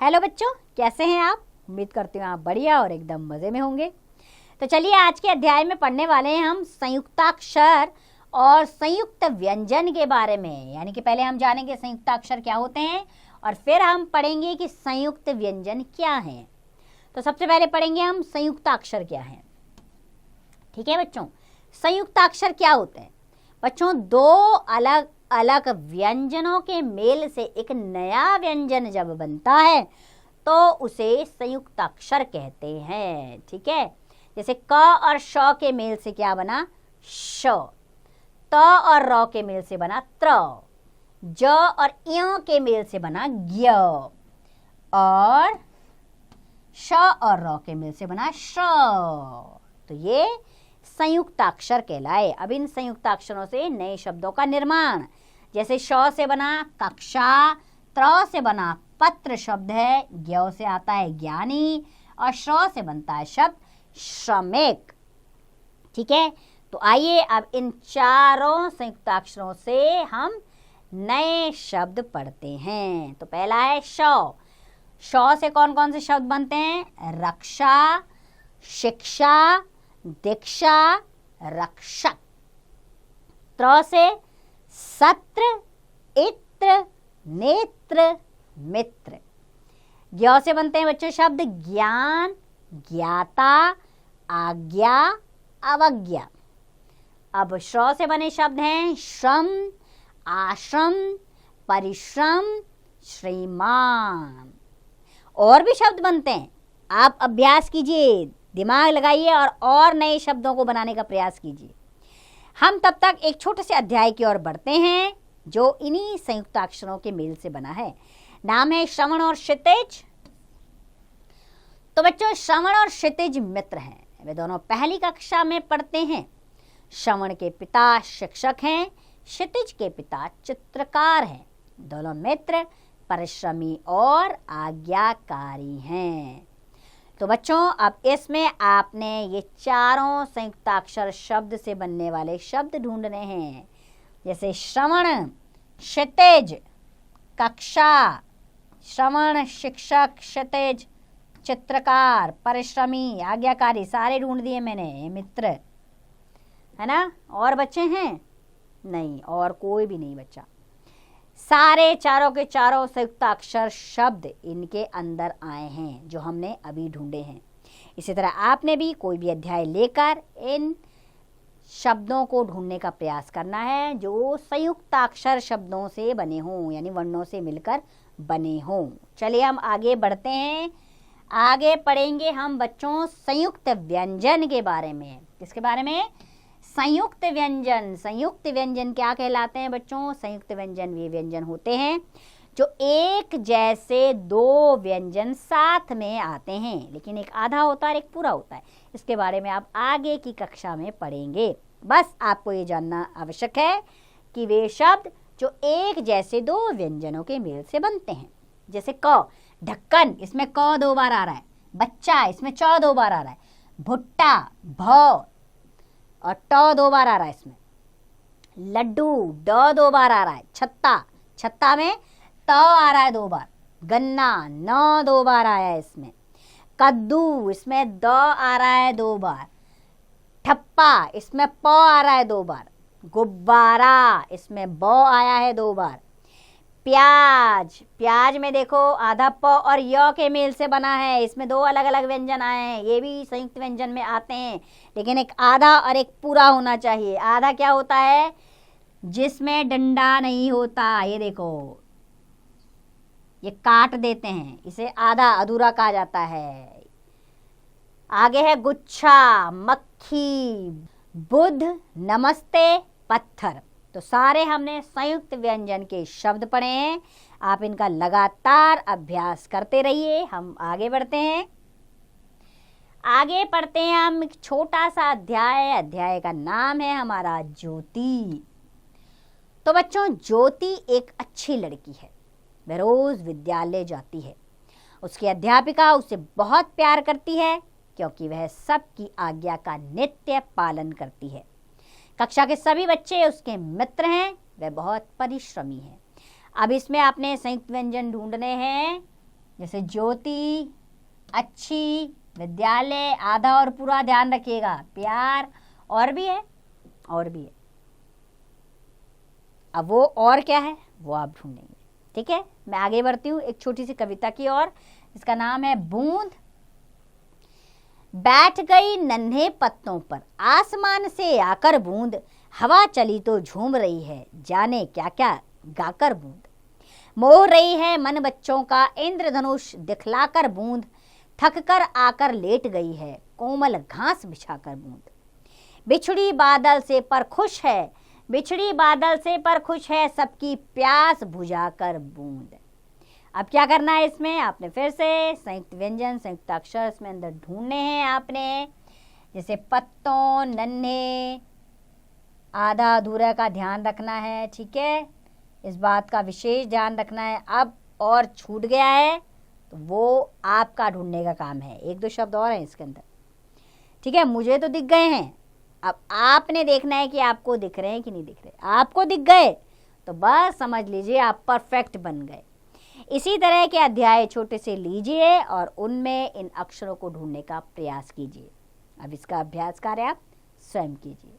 Hello बच्चों, कैसे हैं आप? उम्मीद करती हूँ आप बढ़िया और एकदम मज़े में होंगे। तो चलिए आज के अध्याय में पढ़ने वाले हैं हम संयुक्ताक्षर और संयुक्त व्यंजन के बारे में। यानी कि पहले हम जानेंगे संयुक्ताक्षर क्या होते हैं और फिर हम पढ़ेंगे कि संयुक्त व्यंजन क्या हैं। तो सबसे पहले पढ़ेंगे हम संयुक्ताक्षर क्या है। ठीक है बच्चों, संयुक्ताक्षर क्या होते हैं? बच्चों, दो अलग अलग व्यंजनों के मेल से एक नया व्यंजन जब बनता है तो उसे संयुक्ताक्षर कहते हैं। ठीक है, जैसे क और श के मेल से क्या बना? श। त और र के मेल से बना त्र। ज और य के मेल से बना ज्ञ। और श और र के मेल से बना श। तो ये संयुक्ताक्षर कहलाए। अब इन संयुक्ताक्षरों से नए शब्दों का निर्माण, जैसे श से बना कक्षा, त्र से बना पत्र शब्द है, ज्ञ से आता है ज्ञानी और श्र से बनता है शब्द श्रमिक। ठीक है, तो आइए अब इन चारों संयुक्ताक्षरों से हम नए शब्द पढ़ते हैं। तो पहला है श। श से कौन कौन से शब्द बनते हैं? रक्षा, शिक्षा, दीक्षा, रक्षक। त्र से सत्र, इत्र, नेत्र, मित्र। ज्ञ से बनते हैं बच्चों शब्द ज्ञान, ज्ञाता, आज्ञा, अवज्ञा। अब श्र से बने शब्द हैं श्रम, आश्रम, परिश्रम, श्रीमान। और भी शब्द बनते हैं, आप अभ्यास कीजिए, दिमाग लगाइए और नए शब्दों को बनाने का प्रयास कीजिए। हम तब तक एक छोटे से अध्याय की ओर बढ़ते हैं जो इन्हीं संयुक्ताक्षरों के मेल से बना है। नाम है श्रवण और क्षितिज। तो बच्चों, श्रवण और क्षितिज मित्र हैं। वे दोनों पहली कक्षा में पढ़ते हैं। श्रवण के पिता शिक्षक हैं, क्षितिज के पिता चित्रकार हैं। दोनों मित्र परिश्रमी और आज्ञाकारी हैं। तो बच्चों, अब इसमें आपने ये चारों संयुक्ताक्षर शब्द से बनने वाले शब्द ढूंढने हैं, जैसे श्रवण, क्षितिज, कक्षा, श्रवण, शिक्षक, क्षितिज, चित्रकार, परिश्रमी, आज्ञाकारी। सारे ढूंढ दिए मैंने, मित्र है ना। और बच्चे हैं? नहीं, और कोई भी नहीं बच्चा। सारे चारों के चारों संयुक्ताक्षर शब्द इनके अंदर आए हैं जो हमने अभी ढूंढे हैं। इसी तरह आपने भी कोई भी अध्याय लेकर इन शब्दों को ढूंढने का प्रयास करना है जो संयुक्ताक्षर शब्दों से बने हों, यानी वर्णों से मिलकर बने हों। चलिए हम आगे बढ़ते हैं। आगे पढ़ेंगे हम बच्चों संयुक्त व्यंजन के बारे में। किसके बारे में? संयुक्त व्यंजन। संयुक्त व्यंजन क्या कहलाते हैं बच्चों? संयुक्त व्यंजन वे व्यंजन होते हैं जो एक जैसे दो व्यंजन साथ में आते हैं, लेकिन एक आधा होता है और एक पूरा होता है। इसके बारे में आप आगे की कक्षा में पढ़ेंगे। बस आपको ये जानना आवश्यक है कि वे शब्द जो एक जैसे दो व्यंजनों के मेल से बनते हैं। जैसे क, ढक्कन, इसमें क 2 बार आ रहा है। बच्चा, इसमें च 2 बार आ रहा है। भुट्टा, भ और ट 2 बार आ रहा है इसमें। लड्डू, ड 2 बार आ रहा है। छत्ता, छत्ता में त आ रहा है 2 बार। गन्ना, न 2 बार आया है इसमें। कद्दू, इसमें द आ रहा है 2 बार। ठप्पा, इसमें प आ रहा है 2 बार। गुब्बारा, इसमें ब आया है 2 बार। प्याज, प्याज में देखो आधा प और य के मेल से बना है। इसमें 2 अलग अलग व्यंजन आए हैं। ये भी संयुक्त व्यंजन में आते हैं, लेकिन एक आधा और एक पूरा होना चाहिए। आधा क्या होता है? जिसमें डंडा नहीं होता। ये देखो, ये काट देते हैं, इसे आधा अधूरा कहा जाता है। आगे है गुच्छा, मक्खी, बुध, नमस्ते, पत्थर। तो सारे हमने संयुक्त व्यंजन के शब्द पढ़े हैं। आप इनका लगातार अभ्यास करते रहिए। हम आगे बढ़ते हैं। आगे पढ़ते हैं हम एक छोटा सा अध्याय। अध्याय का नाम है हमारा ज्योति। तो बच्चों, ज्योति एक अच्छी लड़की है। वह रोज विद्यालय जाती है। उसकी अध्यापिका उसे बहुत प्यार करती है क्योंकि वह सबकी आज्ञा का नित्य पालन करती है। कक्षा के सभी बच्चे उसके मित्र हैं। वह बहुत परिश्रमी है। अब इसमें आपने संयुक्त व्यंजन ढूंढने हैं जैसे ज्योति, अच्छी, विद्यालय, आधा और पूरा ध्यान रखिएगा, प्यार, और भी है, और भी है। अब वो और क्या है वो आप ढूंढेंगे। ठीक है, मैं आगे बढ़ती हूँ एक छोटी सी कविता की ओर, इसका नाम है बूंद। बैठ गई नन्हे पत्तों पर आसमान से आकर बूंद, हवा चली तो झूम रही है जाने क्या क्या गाकर बूंद। मोह रही है मन बच्चों का इंद्रधनुष दिखलाकर बूंद, थक कर आकर लेट गई है कोमल घास बिछाकर बूंद। बिछड़ी बादल से पर खुश है, बिछड़ी बादल से पर खुश है, सबकी प्यास बुझाकर बूंद। अब क्या करना है इसमें, आपने फिर से संयुक्त व्यंजन, संयुक्त अक्षर इसमें अंदर ढूंढने हैं आपने। जैसे पत्तों, नन्हे, आधा अधूरा का ध्यान रखना है। ठीक है, इस बात का विशेष ध्यान रखना है। अब और छूट गया है तो वो आपका ढूंढने का काम है। एक दो शब्द और हैं इसके अंदर। ठीक है, मुझे तो दिख गए हैं, अब आपने देखना है कि आपको दिख रहे हैं कि नहीं दिख रहे। आपको दिख गए तो बस समझ लीजिए आप परफेक्ट बन गए। इसी तरह के अध्याय छोटे से लीजिए और उनमें इन अक्षरों को ढूंढने का प्रयास कीजिए। अब इसका अभ्यास कार्य आप स्वयं कीजिए।